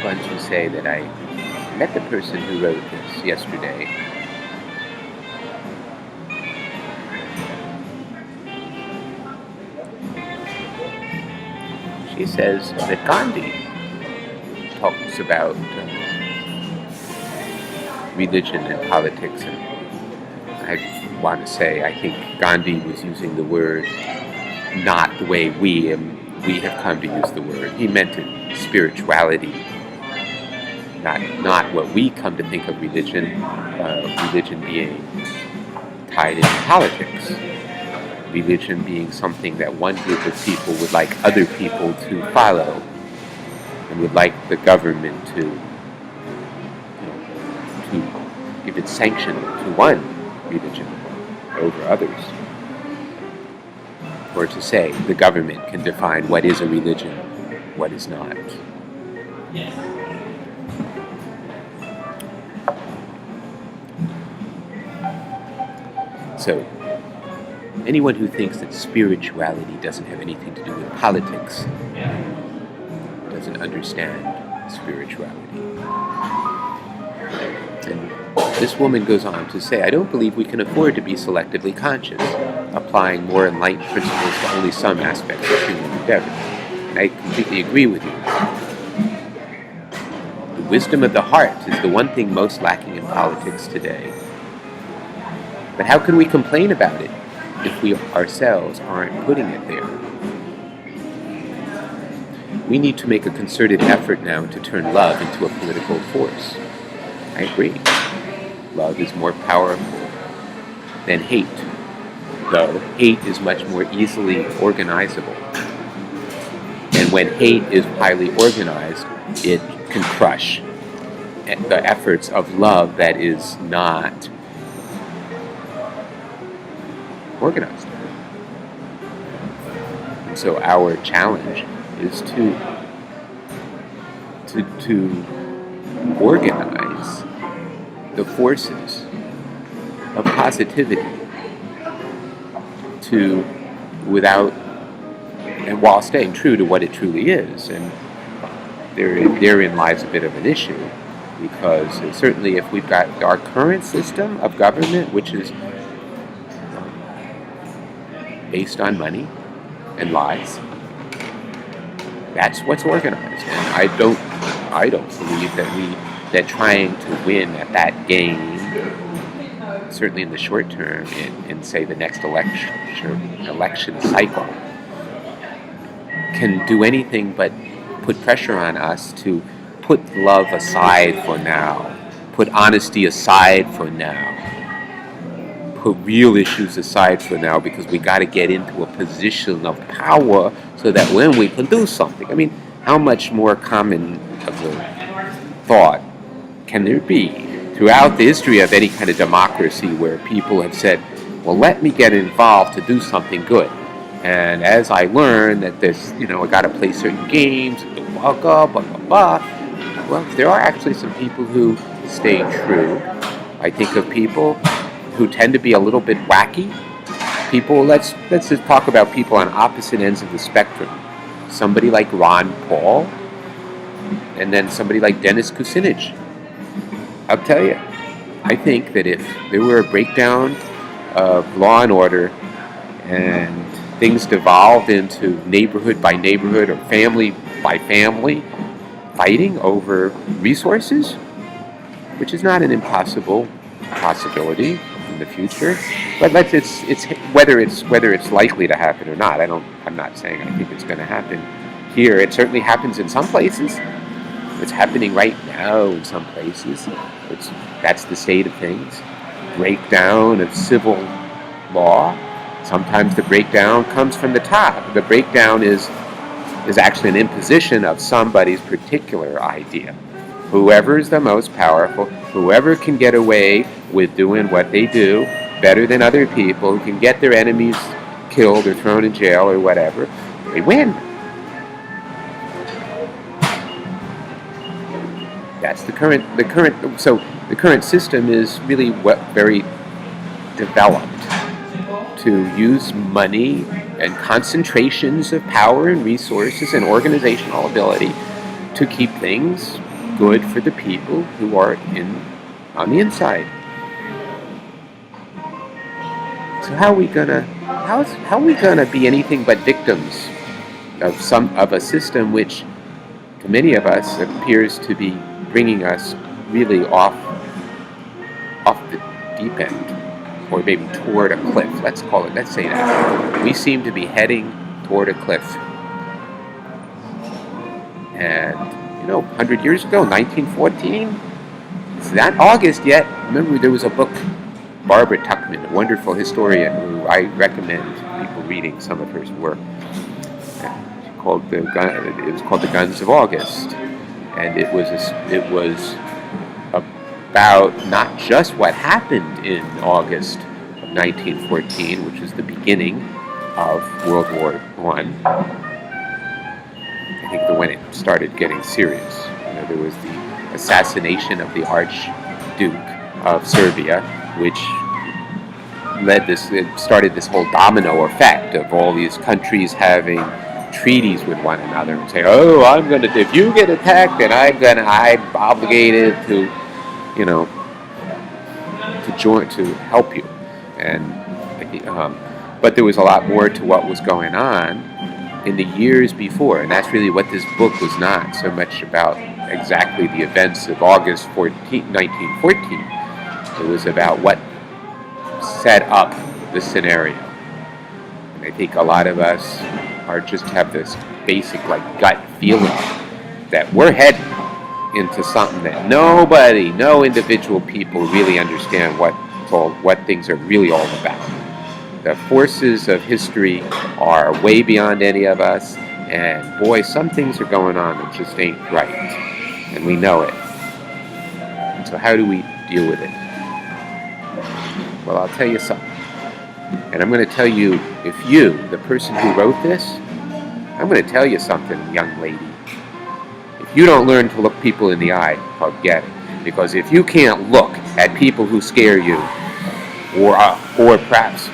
one to say that I met the person who wrote this yesterday. She says that Gandhi talks about religion and politics, and I want to say I think Gandhi was using the word not the way we have come to use the word. He meant it spirituality, not what we come to think of religion. Religion being tied into politics. Religion being something that one group of people would like other people to follow, and would like the government to give its sanction to one religion over others. Or to say the government can define what is a religion, what is not. So, anyone who thinks that spirituality doesn't have anything to do with politics doesn't understand spirituality. And this woman goes on to say, I don't believe we can afford to be selectively conscious, applying more enlightened principles to only some aspects of human endeavor. And I completely agree with you. The wisdom of the heart is the one thing most lacking in politics today. But how can we complain about it if we ourselves aren't putting it there? We need to make a concerted effort now to turn love into a political force. I agree. Love is more powerful than hate, though hate is much more easily organizable. And when hate is highly organized, it can crush the efforts of love that is not organized. And so our challenge is to organize the forces of positivity and while staying true to what it truly is. And therein lies a bit of an issue, because certainly if we've got our current system of government, which is based on money and lies, that's what's organized. And I don't believe that trying to win at that game, certainly in the short term, in say the next election cycle, can do anything but put pressure on us to put love aside for now, put honesty aside for now, put real issues aside for now, because we got to get into a position of power so that when we can do something. I mean, how much more common of a thought can there be throughout the history of any kind of democracy where people have said, well, let me get involved to do something good. And as I learn that this, I got to play certain games, blah, blah, blah, blah, blah. Well, there are actually some people who stay true. I think of people who tend to be a little bit wacky. People, let's just talk about people on opposite ends of the spectrum. Somebody like Ron Paul, and then somebody like Dennis Kucinich. I'll tell you, I think that if there were a breakdown of law and order and things devolved into neighborhood by neighborhood or family by family fighting over resources, which is not an impossible possibility in the future, but it's whether it's likely to happen or not. I'm not saying I think it's going to happen here. It certainly happens in some places. It's happening right now in some places. That's the state of things. Breakdown of civil law. Sometimes the breakdown comes from the top. The breakdown is actually an imposition of somebody's particular idea. Whoever is the most powerful, whoever can get away with doing what they do better than other people, who can get their enemies killed or thrown in jail or whatever, they win. That's the current system is really very developed to use money and concentrations of power and resources and organizational ability to keep things good for the people who are on the inside. So how are we gonna be anything but victims of a system which, to many of us, appears to be bringing us really off the deep end, or maybe toward a cliff. Let's say that. We seem to be heading toward a cliff. And 100 years ago, 1914, it's not August yet. Remember, there was a book, Barbara Tuchman, a wonderful historian who I recommend people reading some of her work. It was called The Guns of August, and it was about not just what happened in August of 1914, which was the beginning of World War I. I think when it started getting serious. There was the assassination of the Archduke of Serbia, which started this whole domino effect of all these countries having treaties with one another and say, "Oh, if you get attacked, then I'm obligated to help you." But there was a lot more to what was going on in the years before, and that's really what this book was not so much about exactly the events of August 1914. It was about what set up the scenario. And I think a lot of us have this basic gut feeling that we're heading into something that no individual people really understand what things are really all about. The forces of history are way beyond any of us, and boy, some things are going on that just ain't right, and we know it. And so how do we deal with it? Well, I'll tell you something. And I'm going to tell you, if you, the person who wrote this, I'm going to tell you something, young lady. If you don't learn to look people in the eye, forget it. Because if you can't look at people who scare you, or perhaps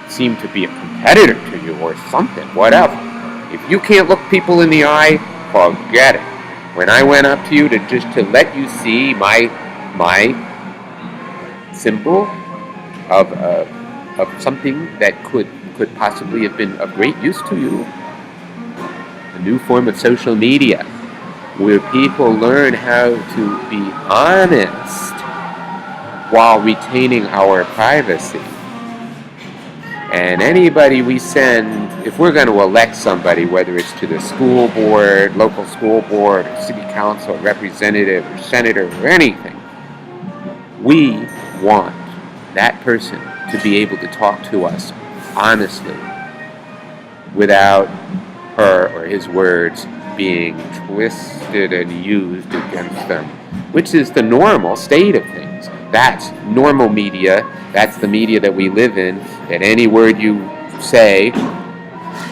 seem to be a competitor to you or something, whatever. If you can't look people in the eye, forget it. When I went up to you to let you see my symbol of something that could possibly have been of great use to you, a new form of social media where people learn how to be honest while retaining our privacy. And anybody we send, if we're going to elect somebody, whether it's to the school board, local school board, or city council, representative, or senator, or anything, we want that person to be able to talk to us honestly without her or his words being twisted and used against them, which is the normal state of things. That's normal media. That's the media that we live in, that any word you say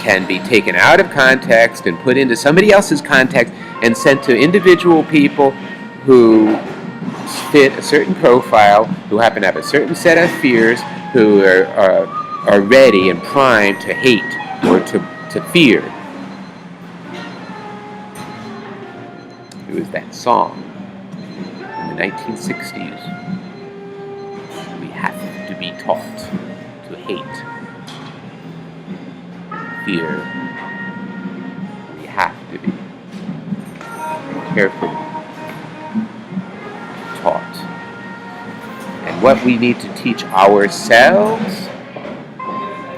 can be taken out of context and put into somebody else's context and sent to individual people who fit a certain profile, who happen to have a certain set of fears, who are ready and primed to hate or to fear. It was that song in the 1960s. We have to be taught to hate, fear. We have to be carefully taught. And what we need to teach ourselves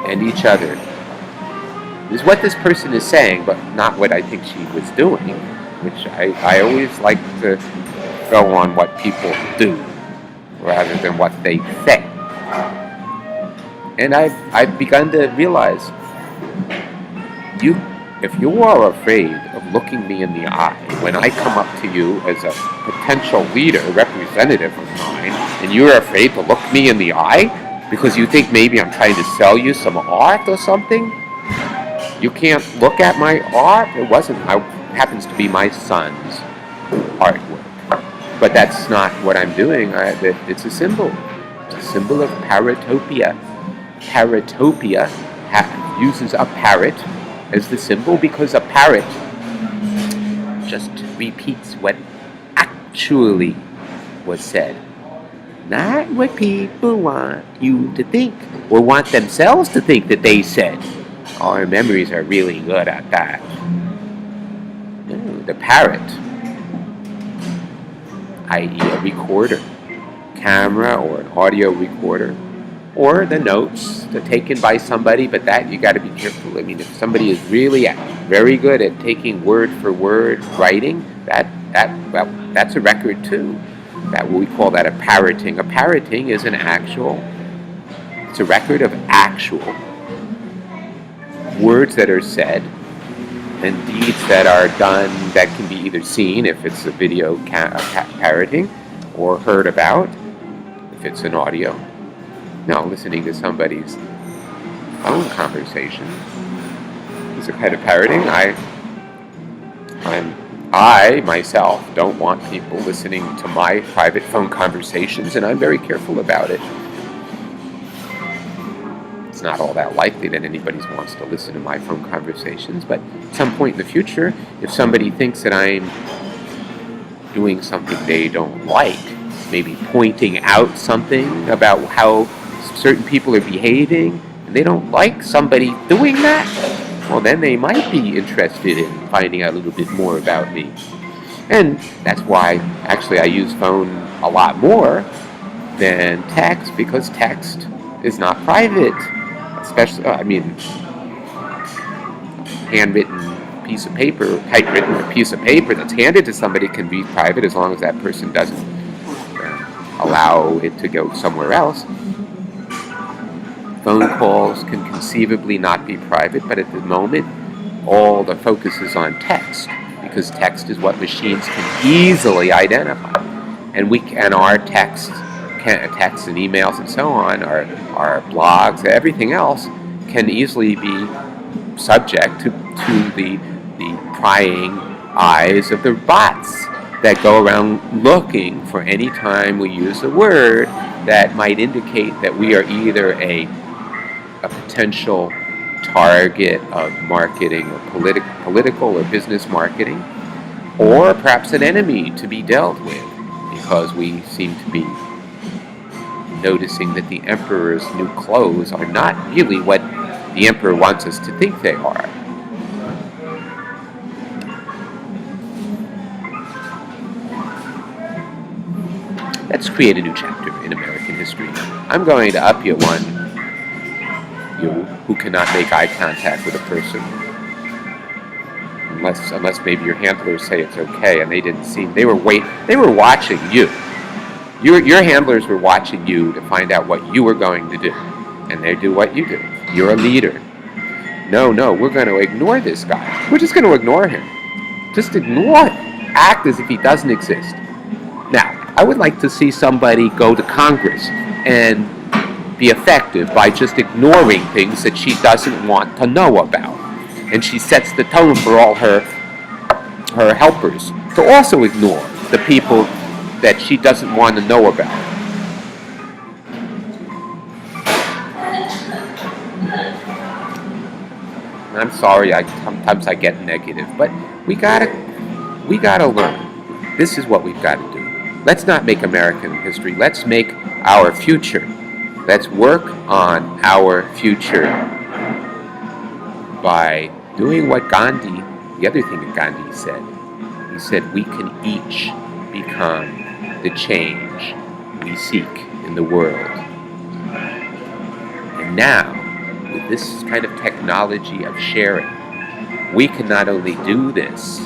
and each other is what this person is saying, but not what I think she was doing, which I always like to go on what people do rather than what they say. And I've begun to realize, if you are afraid of looking me in the eye when I come up to you as a potential leader, representative of mine, and you're afraid to look me in the eye because you think maybe I'm trying to sell you some art or something, you can't look at my art. It happens to be my son's artwork. But that's not what I'm doing. It's a symbol. It's a symbol of paratopia. Paratopia uses a parrot as the symbol because a parrot just repeats what actually was said. Not what people want you to think or want themselves to think that they said. Our memories are really good at that. The parrot, i.e. a recorder, camera or an audio recorder, or the notes that are taken by somebody, but that you got to be careful. I mean, if somebody is really very good at taking word for word writing, that's a record too. That we call that a parroting. A parroting is it's a record of actual words that are said and deeds that are done that can be either seen if it's a video parroting or heard about if it's an audio. No, listening to somebody's phone conversation is a kind of parroting. I myself don't want people listening to my private phone conversations, and I'm very careful about it. It's not all that likely that anybody wants to listen to my phone conversations, but at some point in the future, if somebody thinks that I'm doing something they don't like, maybe pointing out something about how certain people are behaving, and they don't like somebody doing that, well, then they might be interested in finding out a little bit more about me. And that's why, actually, I use phone a lot more than text, because text is not private. Especially, handwritten piece of paper, typewritten piece of paper that's handed to somebody can be private as long as that person doesn't allow it to go somewhere else. Phone calls can conceivably not be private, but at the moment, all the focus is on text, because text is what machines can easily identify, and our texts and emails and so on, our blogs, everything else can easily be subject to the prying eyes of the bots that go around looking for any time we use a word that might indicate that we are either a potential target of marketing or political or business marketing, or perhaps an enemy to be dealt with, because we seem to be noticing that the emperor's new clothes are not really what the emperor wants us to think they are. Let's create a new chapter in American history. I'm going to up you one, you who cannot make eye contact with a person, unless maybe your handlers say it's okay, and they were watching you. Your handlers were watching you to find out what you were going to do, and they do what you do. You're a leader. No, we're going to ignore this guy. We're just going to ignore him. Just ignore him. Act as if he doesn't exist. Now, I would like to see somebody go to Congress and be effective by just ignoring things that she doesn't want to know about. And she sets the tone for all her helpers to also ignore the people that she doesn't want to know about. I'm sorry, sometimes I get negative, but we gotta learn. This is what we've got to do. Let's not make American history. Let's make our future. Let's work on our future by doing what Gandhi, the other thing that Gandhi said. He said, we can each become the change we seek in the world. And now, with this kind of technology of sharing, we can not only do this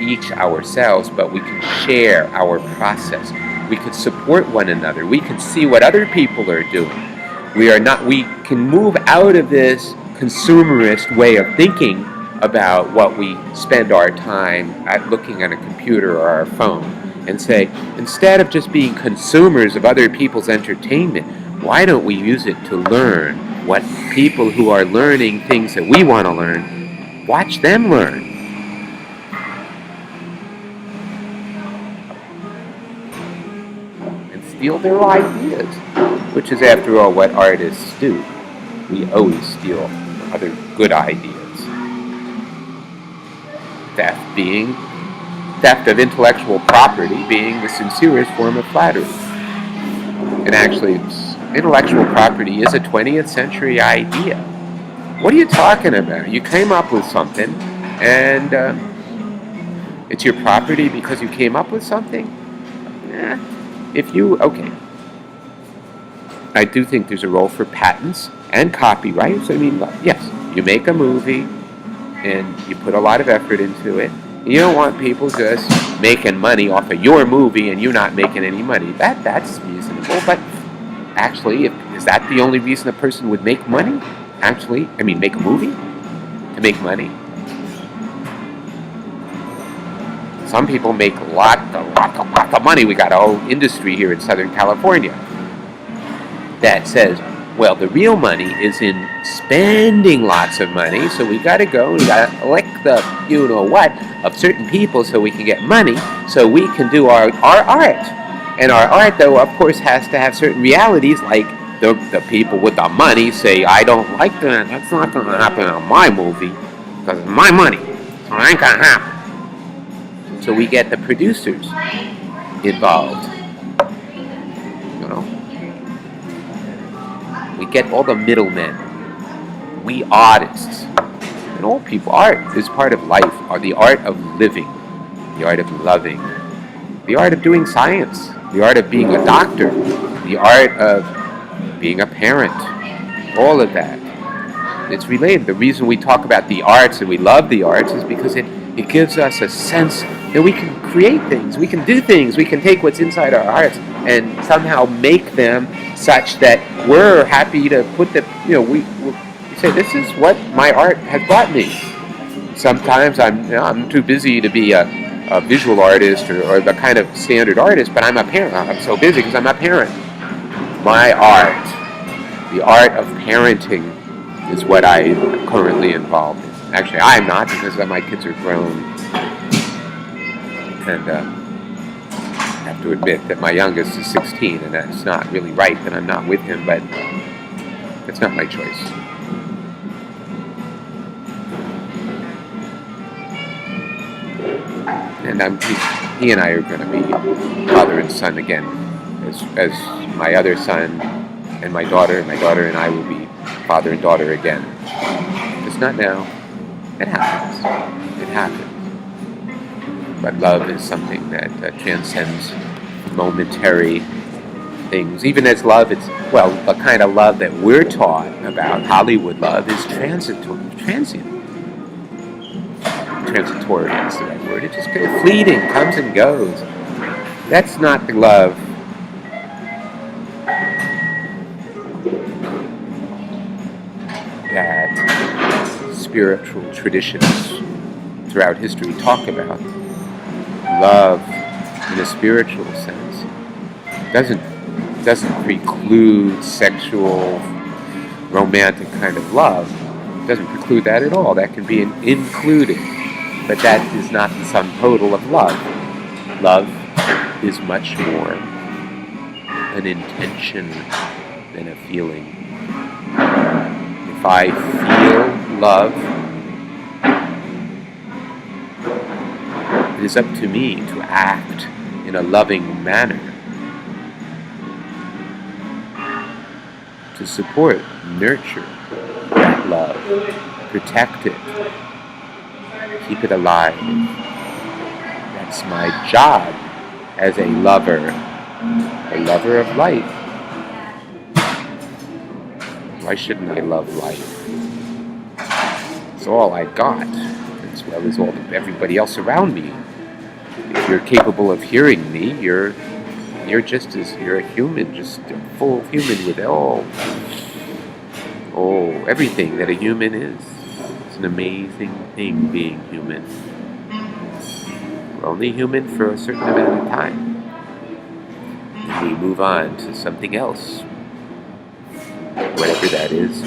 each ourselves, but we can share our process. We can support one another. We can see what other people are doing. We can move out of this consumerist way of thinking about what we spend our time at looking at a computer or our phone, and say, instead of just being consumers of other people's entertainment, why don't we use it to learn what people who are learning things that we want to learn, watch them learn. And steal their ideas, which is, after all, what artists do. We always steal other good ideas. Theft being theft of intellectual property being the sincerest form of flattery. And actually, intellectual property is a 20th century idea. What are you talking about? You came up with something, and it's your property because you came up with something? Okay. I do think there's a role for patents and copyrights. I mean, yes, you make a movie, and you put a lot of effort into it. You don't want people just making money off of your movie and you not making any money. That's reasonable, but actually, is that the only reason a person would make money? Make a movie? To make money? Some people make lots of money. We got a whole industry here in Southern California that says, well, the real money is in spending lots of money, so we got to elect the you-know-what of certain people so we can get money, so we can do our art. And our art, though, of course, has to have certain realities, like the people with the money say, I don't like that, that's not going to happen on my movie, because it's my money, so it ain't going to happen. So we get the producers involved. We get all the middlemen. We artists. And all people. Art is part of life. Or the art of living. The art of loving. The art of doing science. The art of being a doctor. The art of being a parent. All of that. It's related. The reason we talk about the arts and we love the arts is because it gives us a sense that we can create things. We can do things. We can take what's inside our hearts and somehow make them such that we're happy to put we say, this is what my art has brought me. Sometimes I'm too busy to be a visual artist or the kind of standard artist, but I'm a parent. I'm so busy because I'm a parent. My art, the art of parenting, is what I am currently involved in. Actually, I'm not, because my kids are grown. And I have to admit that my youngest is 16, and that's not really right that I'm not with him, but it's not my choice. And he and I are going to be father and son again, as my other son and my daughter and I will be father and daughter again. It's not now. It happens. It happens. But love is something that transcends momentary things. Even as love, the kind of love that we're taught about, Hollywood love, is transient. Transitory is the right word. It's just kind of fleeting, comes and goes. That's not the love that spiritual traditions throughout history talk about. Love, in a spiritual sense, doesn't preclude sexual, romantic kind of love. It doesn't preclude that at all. That can be included, but that is not the sum total of love. Love is much more an intention than a feeling. If I feel love, it is up to me to act in a loving manner, to support, nurture that love, protect it, keep it alive. That's my job as a lover of life. Why shouldn't I love life? It's all I got, as well as everybody else around me. If you're capable of hearing me, you're a human, just a full human with everything that a human is. It's an amazing thing being human. We're only human for a certain amount of time. And we move on to something else. Whatever that is,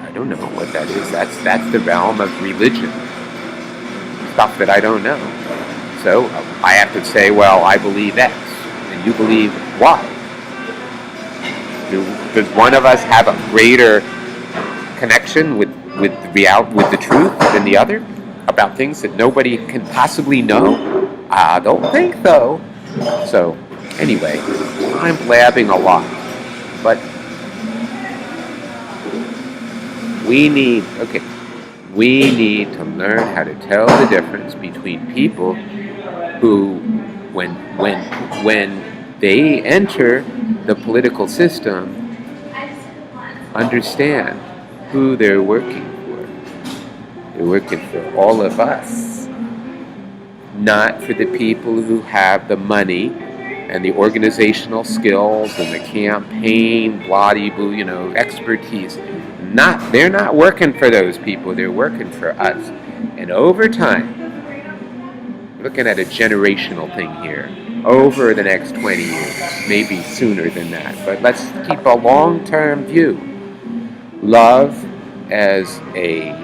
I don't know what that is. That's the realm of religion. Stuff that I don't know. So I have to say, well, I believe X, and you believe Y. Does one of us have a greater connection with the truth than the other about things that nobody can possibly know? I don't think so. So, anyway, I'm blabbing a lot. But okay, we need to learn how to tell the difference between people who, when they enter the political system, understand who they're working for. They're working for all of us, not for the people who have the money and the organizational skills and the campaign, blah-de-boo, expertise. They're not working for those people. They're working for us. And over time, looking at a generational thing here, over the next 20 years, maybe sooner than that, but let's keep a long-term view. Love as a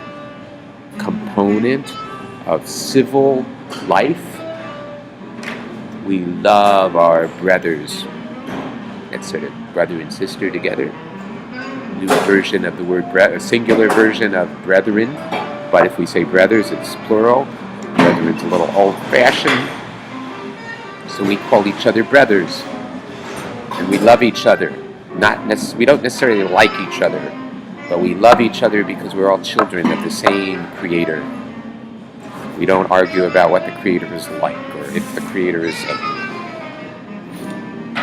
component of civil life. We love our brothers. That's sort of brother and sister together. New version of the word a singular version of brethren, but if we say brothers, it's plural. Brethren's a little old-fashioned, so we call each other brothers, and we love each other. We don't necessarily like each other, but we love each other because we're all children of the same Creator. We don't argue about what the Creator is like, or if the Creator is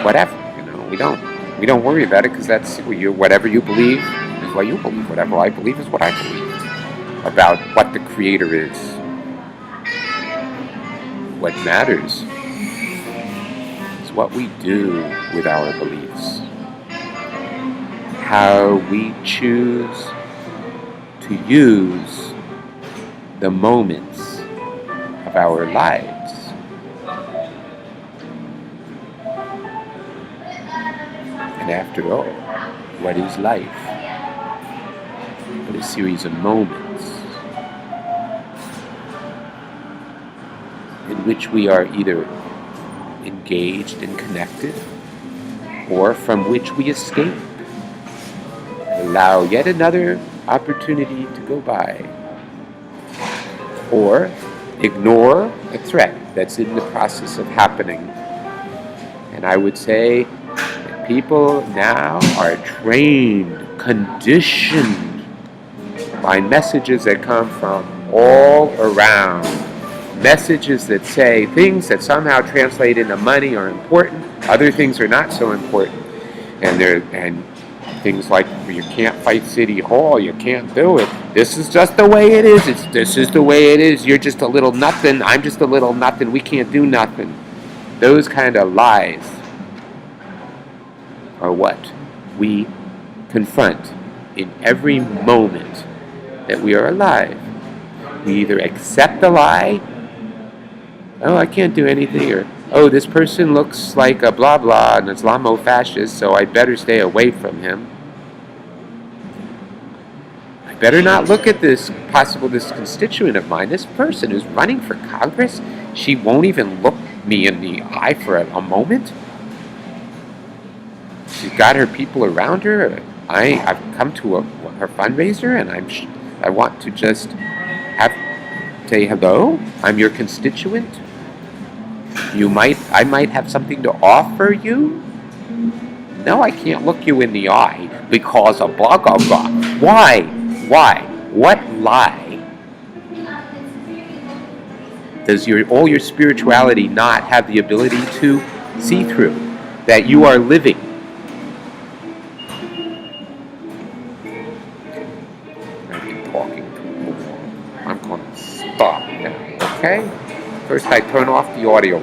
whatever. We don't worry about it because that's whatever you believe is what you believe. Whatever I believe is what I believe about what the Creator is. What matters is what we do with our beliefs. How we choose to use the moments of our lives. And after all, what is life but a series of moments in which we are either engaged and connected, or from which we escape, allow yet another opportunity to go by, or ignore a threat that's in the process of happening. And I would say that people now are trained, conditioned by messages that come from all around. Messages that say things that somehow translate into money are important, other things are not so important. And things like, you can't fight City Hall, you can't do it. This is just the way it is. This is the way it is. You're just a little nothing. I'm just a little nothing. We can't do nothing. Those kind of lies are what we confront in every moment that we are alive. We either accept the lie, oh, I can't do anything, or, oh, this person looks like a blah blah, an Islamo-fascist, so I better stay away from him. I better not look at this constituent of mine, this person who's running for Congress. She won't even look me in the eye for a moment. She's got her people around her. I've come to her fundraiser, and I want to just say hello. I'm your constituent. I might have something to offer you. No, I can't look you in the eye because of blah blah blah. Why? What lie does all your spirituality not have the ability to see through that you are living? I've been talking too long. I'm going to stop now. Okay? First, I turn off the audio.